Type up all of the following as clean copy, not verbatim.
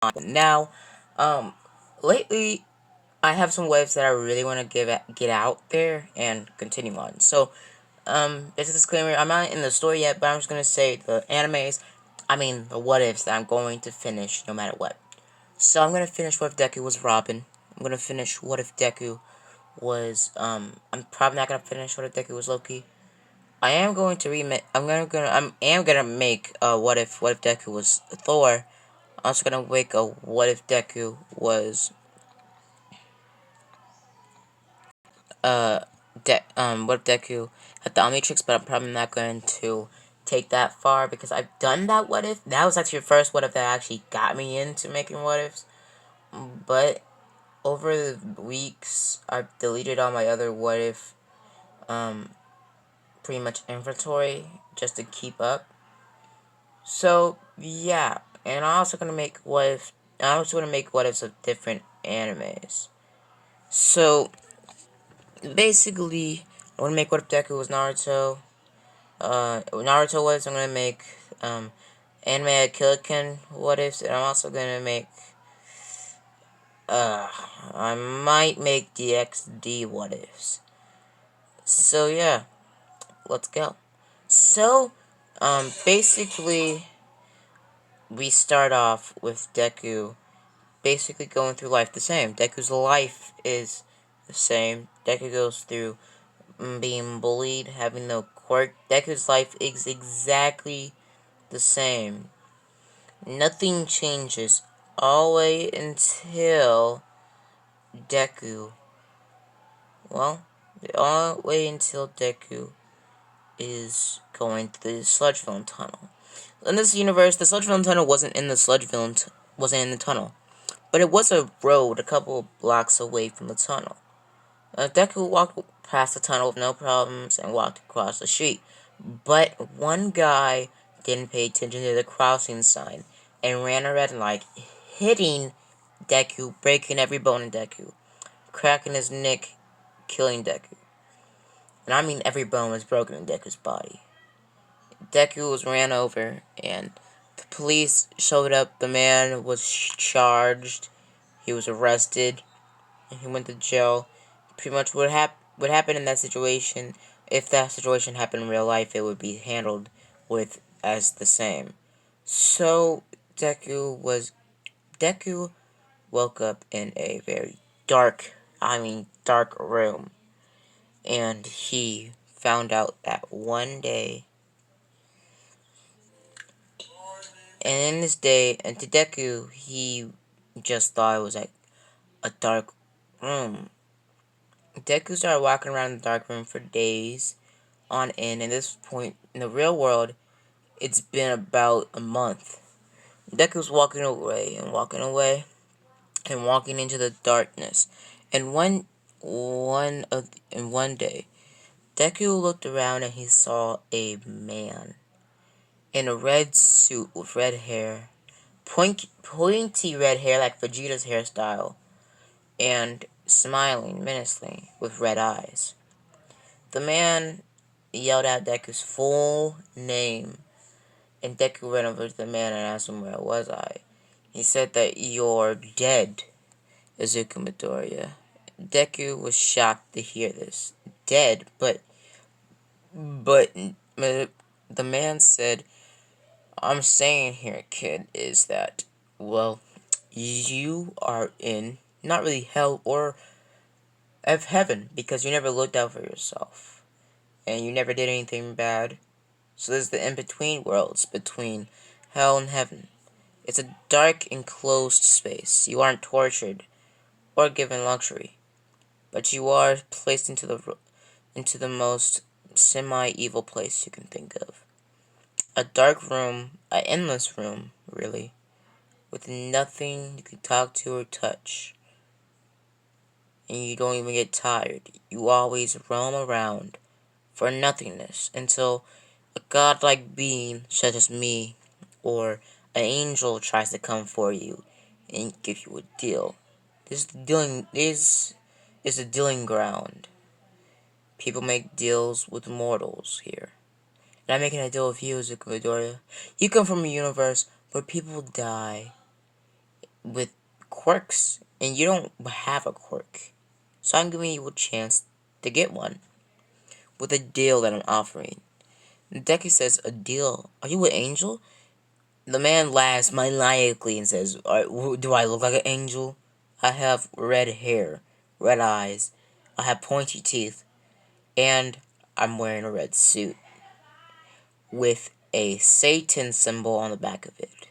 Now, um, lately I have some waves that I really want to get out there and continue on. So, there's a disclaimer. I'm not in the story yet, but I'm just gonna say the what ifs that I'm going to finish no matter what. So I'm gonna finish what if Deku was Robin. I'm gonna finish what if Deku was I'm probably not gonna finish what if Deku was Loki. I am going to remake. I am gonna make what if Deku was Thor. I'm also gonna make a what if Deku was uh what if Deku had the Omnitrix, but I'm probably not going to take that far because I've done that what if. That was actually the first what if that actually got me into making what ifs. But over the weeks, I've deleted all my other what if um pretty much inventory just to keep up. So yeah, and I'm also gonna make what ifs of different animes. So basically, I want to make what if Deku was Naruto. Naruto was. I'm gonna make anime Killikin what ifs, and I'm also gonna make uh I might make DXD what ifs. So yeah, let's go. So basically we start off with Deku basically going through life the same. Deku's life is the same. Deku goes through being bullied, having no quirk. Deku's life is exactly the same. Nothing changes all the way until Deku. Well, all the way until Deku is going through the Sludgeville tunnel. In this universe, the Sludgeville tunnel wasn't in the tunnel, but it was a road a couple of blocks away from the tunnel. Deku walked past the tunnel with no problems and walked across the street. But one guy didn't pay attention to the crossing sign and ran a red light, hitting Deku, breaking every bone in Deku, cracking his neck, killing Deku. And I mean every bone was broken in Deku's body. Deku was ran over and the police showed up. The man was charged. He was arrested and he went to jail. Pretty much what happened in that situation, if that situation happened in real life, it would be handled with as the same. So Deku woke up in a very dark room, and he found out that one day, and in this day, and to Deku, he just thought it was like a dark room. Deku started walking around the dark room for days on end. At this point, in the real world, it's been about a month. Deku's walking away and walking away and walking into the darkness. And one day, Deku looked around and he saw a man in a red suit with red hair, pointy red hair like Vegeta's hairstyle, and smiling menacingly with red eyes. The man yelled out Deku's full name, and Deku ran over to the man and asked him where was I. He said that you're dead, Izuku Midoriya. Deku was shocked to hear this. Dead, but the man said, I'm saying here, kid, is that, well, you are in, not really hell or of heaven, because you never looked out for yourself, and you never did anything bad. So there's the in-between worlds, between hell and heaven. It's a dark, enclosed space. You aren't tortured or given luxury, but you are placed into the most semi-evil place you can think of. A dark room, an endless room, really, with nothing you can talk to or touch. And you don't even get tired. You always roam around for nothingness until a godlike being such as me or an angel tries to come for you and give you a deal. This is a dealing ground. People make deals with mortals here. And I'm making a deal with you, Zuko Midoriya. You come from a universe where people die with quirks, and you don't have a quirk. So I'm giving you a chance to get one with a deal that I'm offering. Deku says, a deal? Are you an angel? The man laughs maniacally and says, do I look like an angel? I have red hair, red eyes, I have pointy teeth, and I'm wearing a red suit with a Satan symbol on the back of it.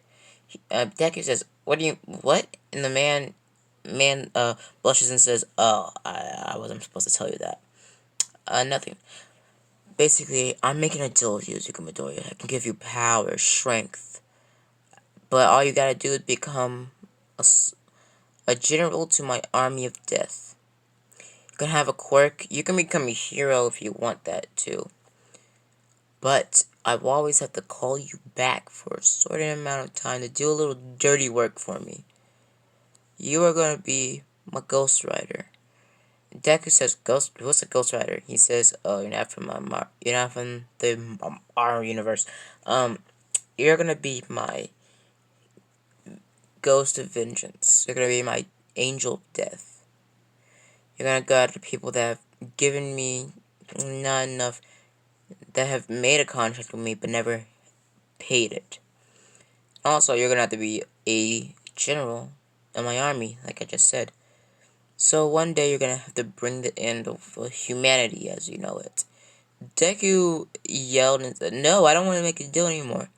Deku says, what? And the man blushes and says, oh, I wasn't supposed to tell you that. Nothing. Basically, I'm making a deal with you, Zuko Midoriya. I can give you power, strength, but all you gotta do is become a general to my army of death. You can have a quirk. You can become a hero if you want that too. But I will always have to call you back for a certain amount of time to do a little dirty work for me. You are gonna be my Ghost Rider. Deku says, "Ghost? What's a Ghost Rider?" He says, "Oh, you're not from you're not from the our universe. You're gonna be my Ghost of Vengeance. You're gonna be my Angel of Death. You're gonna go after people that have given me not enough, that have made a contract with me but never paid it. Also, you're gonna have to be a general in my army, like I just said. So one day you're gonna have to bring the end of humanity as you know it." Deku yelled and said, "No, I don't want to make a deal anymore."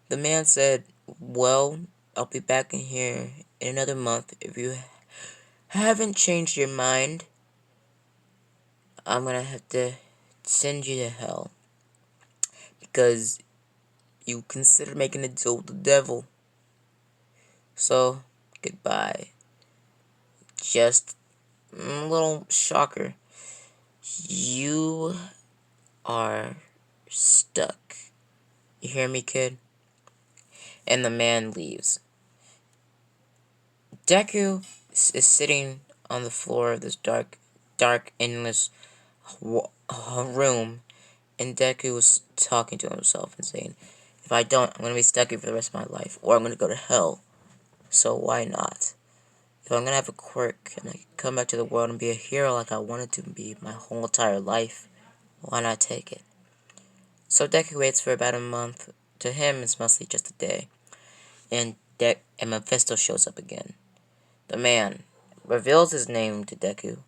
The man said, "Well, I'll be back in here in another month. If you haven't changed your mind, I'm gonna have to send you to hell because you considered making a deal with the devil. So, goodbye." Just a little shocker. You are stuck. You hear me, kid? And the man leaves. Deku is sitting on the floor of this dark, endless room, and Deku was talking to himself and saying, "If I don't, I'm going to be stuck here for the rest of my life, or I'm going to go to hell. So why not? If I'm going to have a quirk and I can come back to the world and be a hero like I wanted to be my whole entire life, why not take it?" So Deku waits for about a month. To him, it's mostly just a day. And Mephisto shows up again. The man reveals his name to Deku,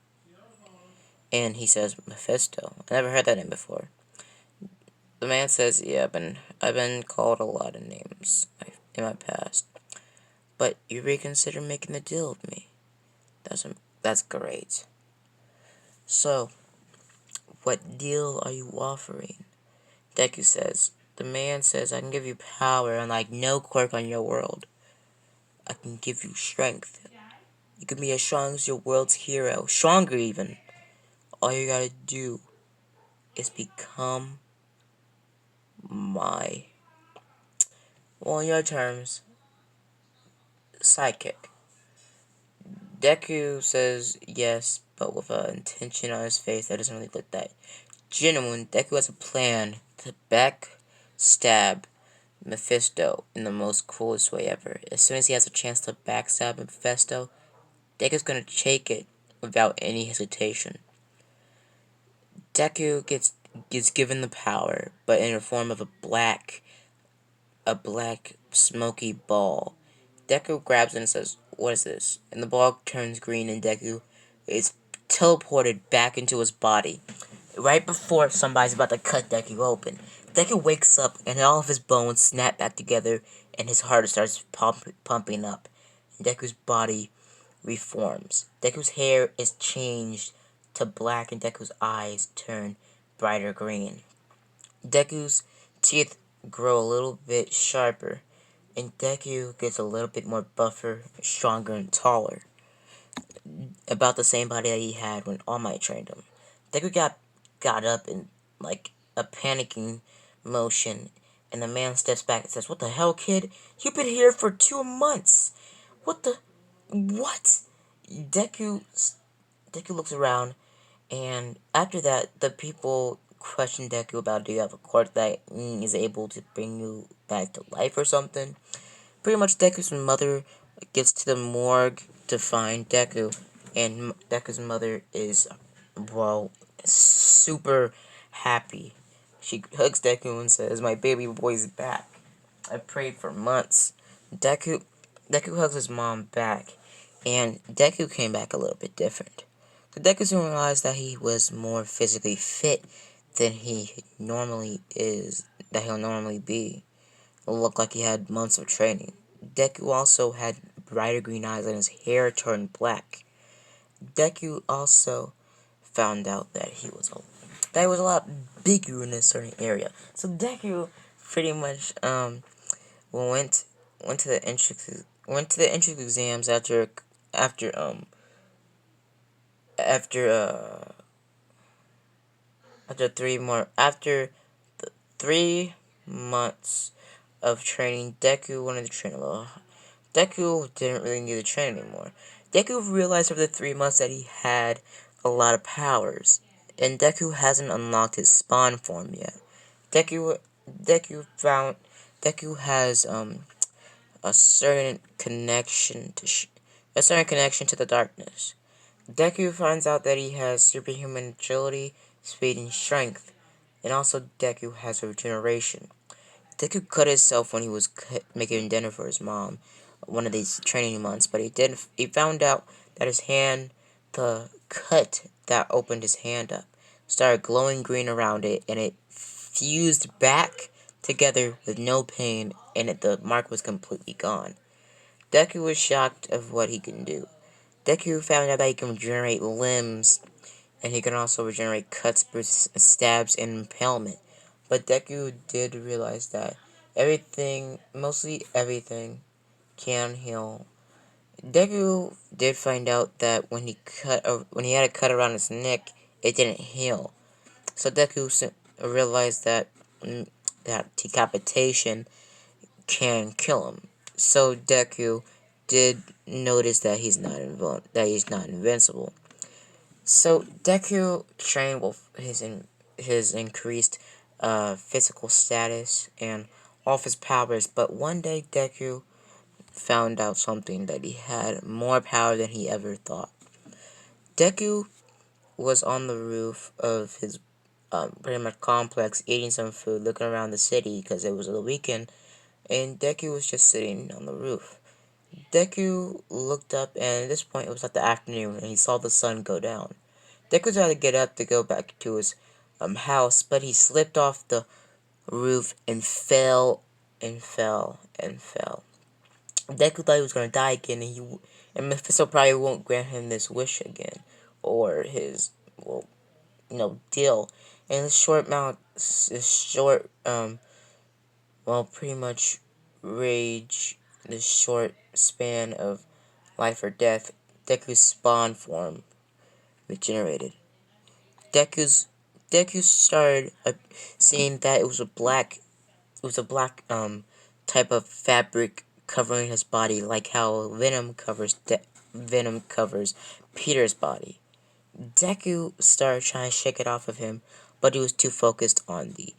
and he says, "Mephisto. I never heard that name before." The man says, "Yeah, I've been called a lot of names in my past, but you reconsider making a deal with me. That's great. So, what deal are you offering?" Deku says, "The man says I can give you power unlike no quirk on your world. I can give you strength. You can be as strong as your world's hero, stronger even. All you gotta do is become my, well, in your terms, sidekick." Deku says yes, but with an intention on his face that doesn't really look that genuine. Deku has a plan to backstab Mephisto in the most coolest way ever. As soon as he has a chance to backstab Mephisto, Deku's gonna take it without any hesitation. Deku gets given the power, but in the form of a black smoky ball. Deku grabs it and says, "What is this?" And the ball turns green, and Deku is teleported back into his body. Right before somebody's about to cut Deku open, Deku wakes up, and all of his bones snap back together, and his heart starts pumping up. And Deku's body reforms. Deku's hair is changed to black, and Deku's eyes turn brighter green. Deku's teeth grow a little bit sharper, and Deku gets a little bit more buffer, stronger, and taller. About the same body that he had when All Might trained him. Deku got up in like a panicking motion, and the man steps back and says, "What the hell, kid? You've been here for 2 months. What the what?" Deku Deku looks around, and after that, the people question Deku about, "Do you have a quirk that is able to bring you back to life or something?" Pretty much Deku's mother gets to the morgue to find Deku, and Deku's mother is, well, super happy. She hugs Deku and says, "My baby boy's back. I prayed for months." Deku, Deku hugs his mom back, and Deku came back a little bit different. So Deku soon realized that he was more physically fit than he normally is, that he'll normally be. It looked like he had months of training. Deku also had brighter green eyes and his hair turned black. Deku also found out that he was a lot bigger in a certain area. So Deku pretty much went to the entrance exams after after after 3 months of training. Deku wanted to train a little. Deku didn't really need to train anymore. Deku realized over the 3 months that he had a lot of powers, and Deku hasn't unlocked his spawn form yet. Deku Deku found Deku has a certain connection to the darkness. Deku finds out that he has superhuman agility, speed, and strength, and also Deku has regeneration. Deku cut himself when he was making dinner for his mom, one of these training months, but he didn't. He found out that the cut that opened his hand up, started glowing green around it, and it fused back together with no pain, and the mark was completely gone. Deku was shocked of what he can do. Deku found out that he can regenerate limbs, and he can also regenerate cuts, bruises, stabs, and impalement. But Deku did realize that mostly everything, can heal. Deku did find out that when he had a cut around his neck, it didn't heal. So Deku realized that decapitation can kill him. So Deku did notice that he's not invincible. So Deku trained with his increased physical status and all of his powers, but one day Deku found out something, that he had more power than he ever thought. Deku was on the roof of his pretty much complex, eating some food, looking around the city because it was the weekend, and Deku was just sitting on the roof. Deku looked up, and at this point it was like the afternoon, and he saw the sun go down. Deku tried to get up to go back to his house, but he slipped off the roof and fell and fell and fell. Deku thought he was gonna die again, and Mephisto probably won't grant him this wish again, or his deal. And this short pretty much rage, this short span of life or death, Deku's spawn form regenerated. Deku's Deku started seeing that it was a black type of fabric covering his body, like how Venom covers Peter's body. Deku started trying to shake it off of him, but he was too focused on the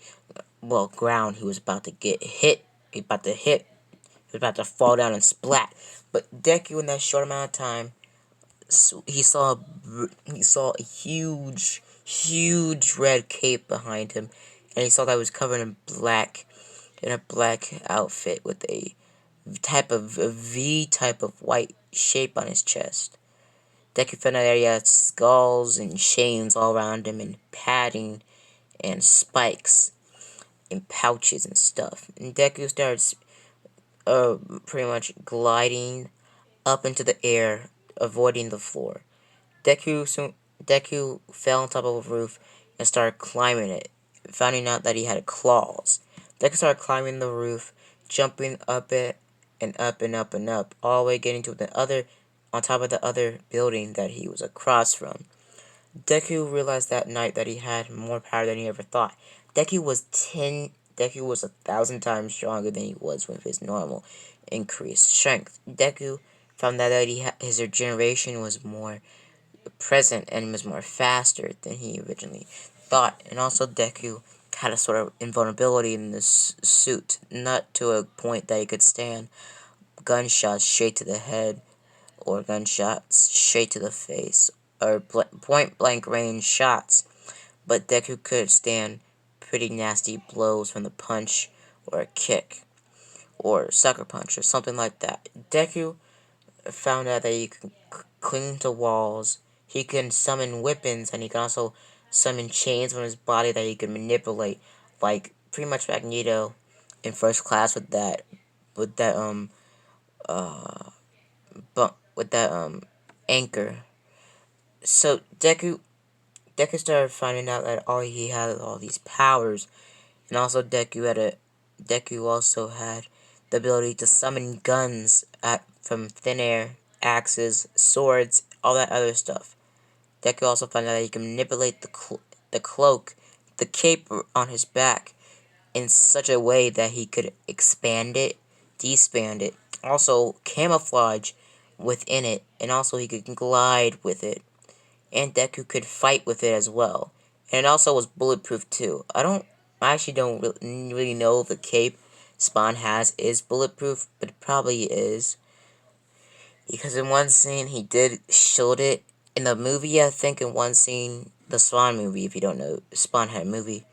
ground. He was about to get hit. He was about to fall down and splat. But Deku, in that short amount of time, he saw a huge red cape behind him, and he saw that it was covered in a black outfit with a V type of white shape on his chest. Deku found out that he had skulls and chains all around him, and padding and spikes and pouches and stuff. And Deku starts pretty much gliding up into the air, avoiding the floor. Deku fell on top of a roof and started climbing it, finding out that he had claws. Deku started climbing the roof, jumping up it and up and up and up, all the way getting to on top of the other building that he was across from. Deku realized that night that he had more power than he ever thought. Deku was 1,000 times stronger than he was with his normal increased strength. Deku found out that his regeneration was more present and was more faster than he originally thought. And also Deku had a sort of invulnerability in this suit, not to a point that he could stand gunshots straight to the head, or gunshots straight to the face, or point blank range shots, but Deku could stand pretty nasty blows from the punch, or a kick, or sucker punch, or something like that. Deku found out that he can cling to walls, he can summon weapons, and he can also summon chains from his body that he can manipulate, like pretty much Magneto in First Class with that uh with that anchor. So Deku started finding out that he had all these powers, and also Deku also had the ability to summon guns from thin air, axes, swords, all that other stuff. Deku also found out that he can manipulate the cloak, the cape on his back, in such a way that he could expand it, despand it, also camouflage within it, and also he could glide with it. And Deku could fight with it as well. And it also was bulletproof too. I actually don't really know if the cape Spawn has is bulletproof, but it probably is. Because in one scene he did shield it. In the movie, I think in one scene, the Spawn movie, if you don't know, Spawn had a movie.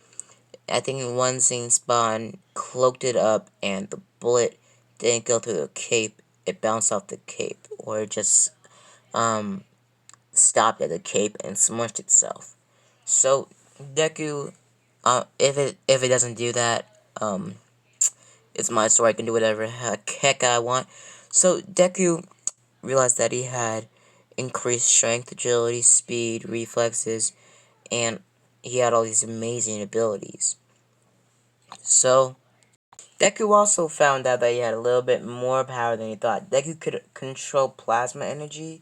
I think in one scene Spawn cloaked it up and the bullet didn't go through the cape. It bounced off the cape. Or it just stopped at the cape and smushed itself. So Deku, if it doesn't do that, it's my story. I can do whatever heck I want. So Deku realized that he had increased strength, agility, speed, reflexes, and he had all these amazing abilities. So Deku also found out that he had a little bit more power than he thought. Deku could control plasma energy,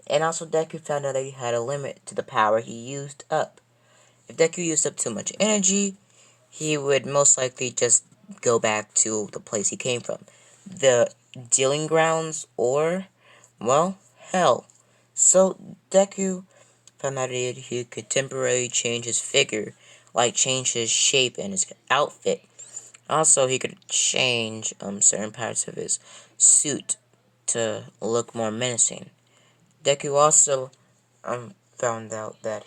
and also Deku found out that he had a limit to the power he used up. If Deku used up too much energy, he would most likely just go back to the place he came from. The dealing grounds, or, well, hell. So Deku found out he could temporarily change his figure, like change his shape and his outfit. Also, he could change certain parts of his suit to look more menacing. Deku also found out that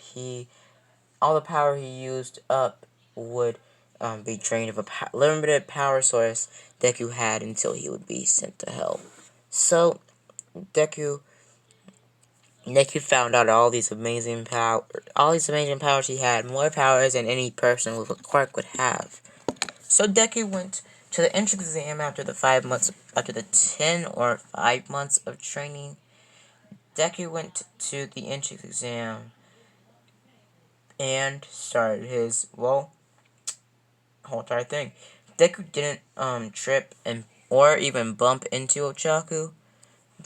all the power he used up would be drained of a limited power source Deku had until he would be sent to hell. So Deku Deku found out all these amazing powers he had, more powers than any person with a quirk would have. So Deku went to the entrance exam after the 10 or 5 months of training. Deku went to the entrance exam and started his, whole entire thing. Deku didn't trip or even bump into Ochaku.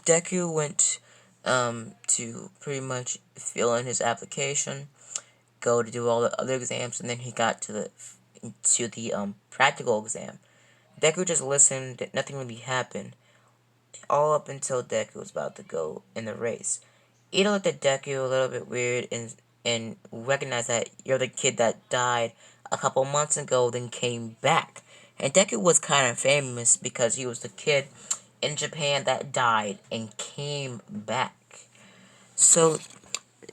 Deku went to pretty much fill in his application, go to do all the other exams, and then he got to the practical exam. Deku just listened, nothing really happened, all up until Deku was about to go in the race. Ida looked at Deku a little bit weird and recognized that you're the kid that died a couple months ago, then came back. And Deku was kind of famous because he was the kid in Japan that died and came back. So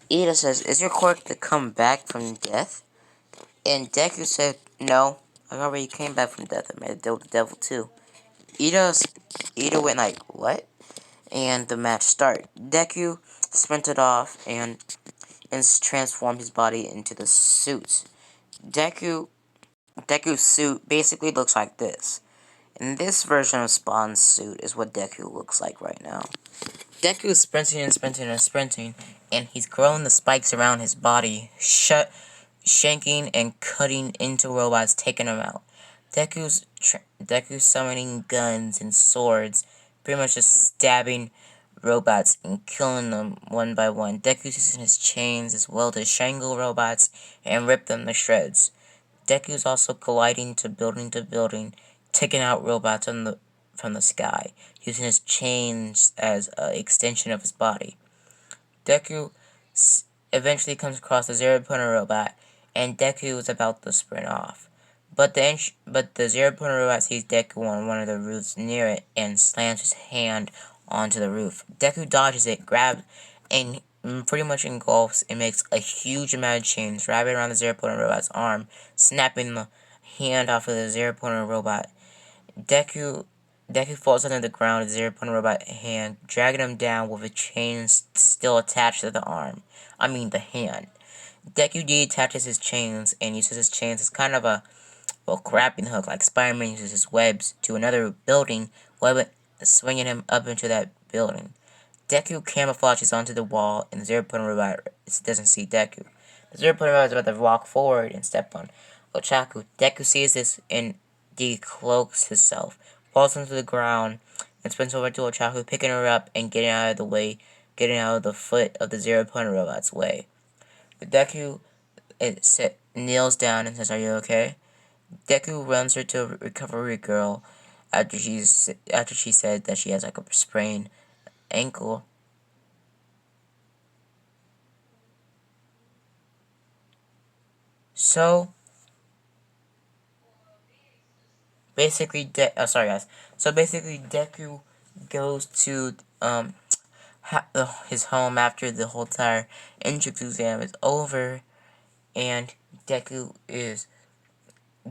Ida says, "Is your quirk to come back from death?" And Deku said, "No, I already came back from death. I made a deal with the devil too." Ida, Ida went like, "What?" And the match started. Deku sprinted off and transformed his body into the suit. Deku's suit basically looks like this. And this version of Spawn's suit is what Deku looks like right now. Deku is sprinting and sprinting and sprinting, and he's growing the spikes around his body, shanking and cutting into robots, taking them out. Deku's summoning guns and swords, pretty much just stabbing robots and killing them one by one. Deku's using his chains as well to strangle robots and rip them to shreds. Deku's also colliding to building, taking out robots from the sky, using his chains as an extension of his body. Deku eventually comes across a zero-pointer robot, and Deku is about to sprint off. But the zero-point robot sees Deku on one of the roofs near it and slams his hand onto the roof. Deku dodges it, grabs, and pretty much engulfs and makes a huge amount of chains wrapping around the zero-point robot's arm, snapping the hand off of the zero-point robot. Deku Deku falls onto the ground with the zero-point robot hand, dragging him down with a chain still attached to the arm. I mean the hand. Deku detaches his chains and uses his chains as kind of a grappling hook, like Spider-Man uses his webs to another building, swinging him up into that building. Deku camouflages onto the wall, and the zero-point robot doesn't see Deku. The zero-point robot is about to walk forward and step on Ochaku. Deku sees this and decloaks himself, falls onto the ground, and sprints over to Ochaku, picking her up and getting out of the foot of the zero-point robot's way. Deku kneels down and says, "Are you okay?" Deku runs her to a recovery girl after she said that she has like a sprained ankle. So basically, sorry guys. So basically, Deku goes to his home after the whole entire entrance exam is over, and Deku is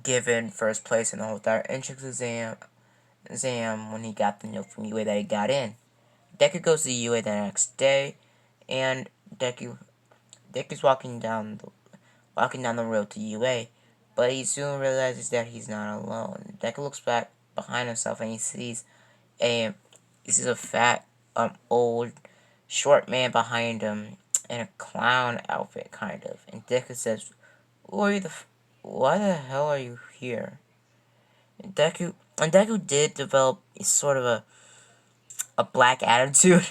given first place in the whole entire entrance exam when he got the note from UA that he got in. Deku goes to UA the next day, and Deku's walking down the road to UA, but he soon realizes that he's not alone. Deku looks back behind himself and a he sees a fat, old, short man behind him in a clown outfit, kind of. And Deku says, "Why the hell are you here?" And Deku did develop sort of a black attitude.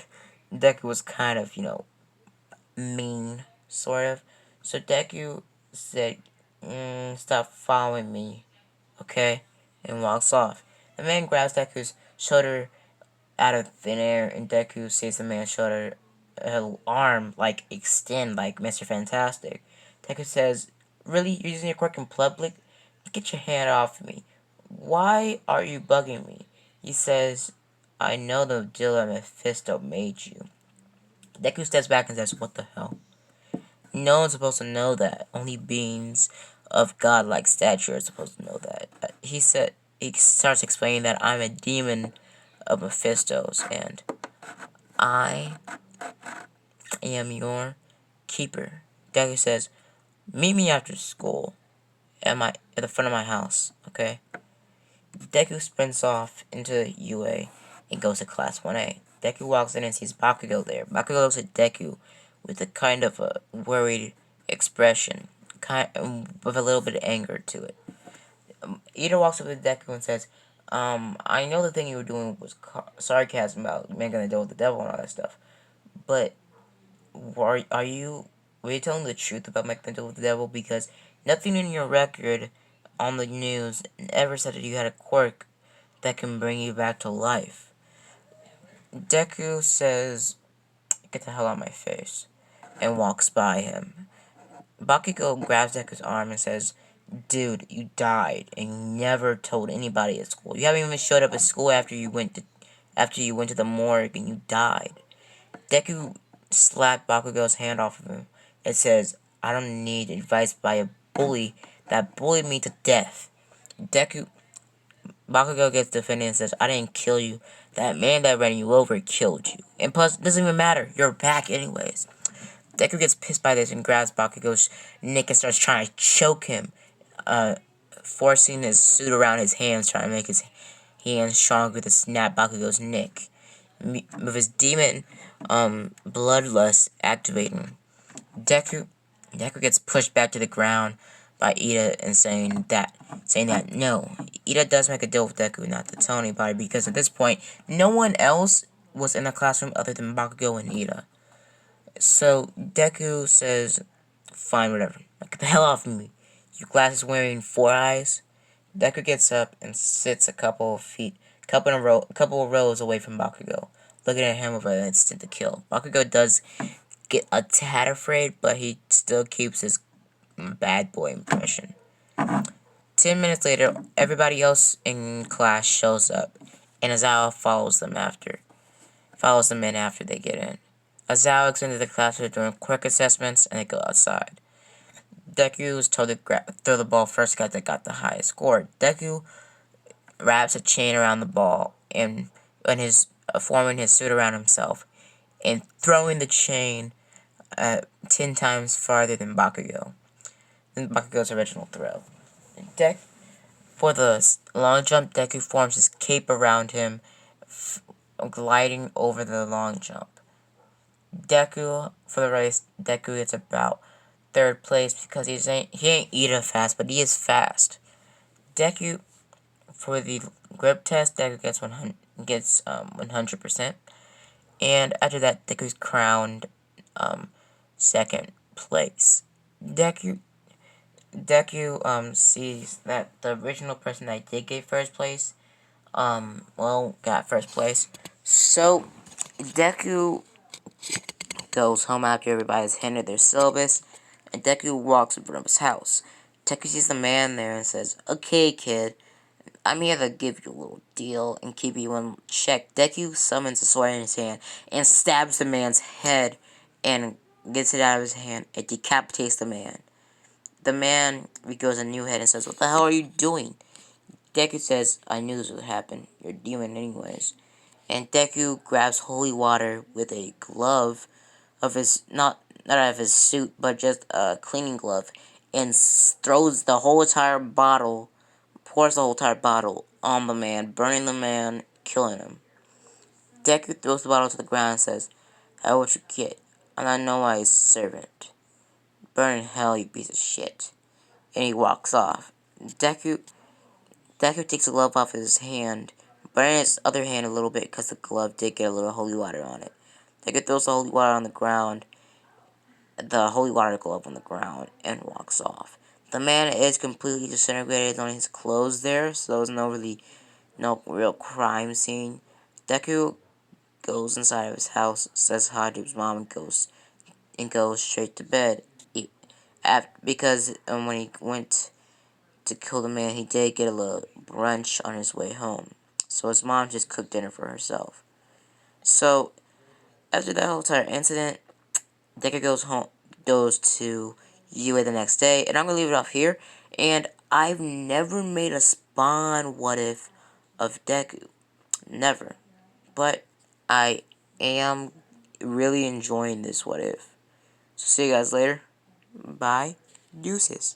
Deku was kind of, mean, sort of. So Deku said, "Stop following me, okay?" And walks off. The man grabs Deku's shoulder out of thin air, and Deku sees the man's shoulder, arm, like, extend like Mr. Fantastic. Deku says, "Really? You're using your quirk in public? Get your hand off me. Why are you bugging me?" He says, "I know the deal that Mephisto made you." Deku steps back and says, "What the hell? No one's supposed to know that. Only beings of godlike stature are supposed to know that." He starts explaining that I'm a demon of Mephisto's, and I am your keeper. Deku says, "Meet me after school at the front of my house, okay?" Deku sprints off into UA and goes to class 1A. Deku walks in and sees Bakugo there. Bakugo looks at Deku with a kind of a worried expression, with a little bit of anger to it. Ida walks up to Deku and says, "I know the thing you were doing was sarcasm about making a deal with the devil and all that stuff, but were you telling the truth about making a deal with the devil? Because nothing in your record on the news ever said that you had a quirk that can bring you back to life." Deku says, "Get the hell out of my face," and walks by him. Bakugo grabs Deku's arm and says, "Dude, you died and you never told anybody at school. You haven't even showed up at school after you went to the morgue and you died." Deku slapped Bakugo's hand off of him and says, "I don't need advice by a bully that bullied me to death." Deku Bakugo gets defended and says, "I didn't kill you. That man that ran you over killed you. And plus, it doesn't even matter. You're back anyways." Deku gets pissed by this and grabs Bakugo's neck and starts trying to choke him, forcing his suit around his hands, trying to make his hands stronger to snap Bakugo's neck. With his demon, bloodlust activating, Deku gets pushed back to the ground by Ida and saying that no, Ida does make a deal with Deku not to tell anybody, because at this point, no one else was in the classroom other than Bakugo and Ida. So Deku says, "Fine, whatever. Get the hell off of me. Your glass is wearing 4 eyes." Deku gets up and sits a couple of rows away from Bakugo, looking at him with an instinct to kill. Bakugo does get a tad afraid, but he still keeps his bad boy impression. 10 minutes later, everybody else in class shows up, and Azawa follows them in after they get in. Azawa goes into the classroom doing quick assessments, and they go outside. Deku was told to throw the ball first guy that got the highest score. Deku wraps a chain around the ball and forming his suit around himself, and throwing the chain 10 times farther than Bakugo's original throw. For the long jump, Deku forms his cape around him, gliding over the long jump. For the race, Deku gets about 3rd place because he ain't eating fast, but he is fast. Deku, for the grip test, Deku gets 100%. And after that, Deku's crowned 2nd place. Deku sees that the original person that did get 1st place, got 1st place. So, Deku goes home after everybody's handed their syllabus, and Deku walks in front of his house. Deku sees the man there and says, "Okay, kid, I'm here to give you a little deal and keep you in check." Deku summons a sword in his hand and stabs the man's head and gets it out of his hand. It decapitates the man. The man regrows a new head and says, "What the hell are you doing?" Deku says, "I knew this would happen. You're a demon anyways." And Deku grabs holy water with a glove of his, not out of his suit, but just a cleaning glove, and throws the whole entire bottle, pours the whole entire bottle on the man, burning the man, killing him. Deku throws the bottle to the ground and says, "How what you get? I'm not nobody's servant. Burn in hell, you piece of shit." And he walks off. Deku takes the glove off his hand, burning his other hand a little bit because the glove did get a little holy water on it. Deku throws the holy water on the ground, the holy water glove on the ground, and walks off. The man is completely disintegrated on his clothes there, so there's no real crime scene. Deku goes inside of his house, says hi to his mom, and goes straight to bed. Because when he went to kill the man, he did get a little brunch on his way home. So his mom just cooked dinner for herself. So after that whole entire incident, Deku goes to UA the next day, and I'm gonna leave it off here. And I've never made a Spawn what if of Deku, never. But I am really enjoying this what if. So see you guys later. Bye. Deuces.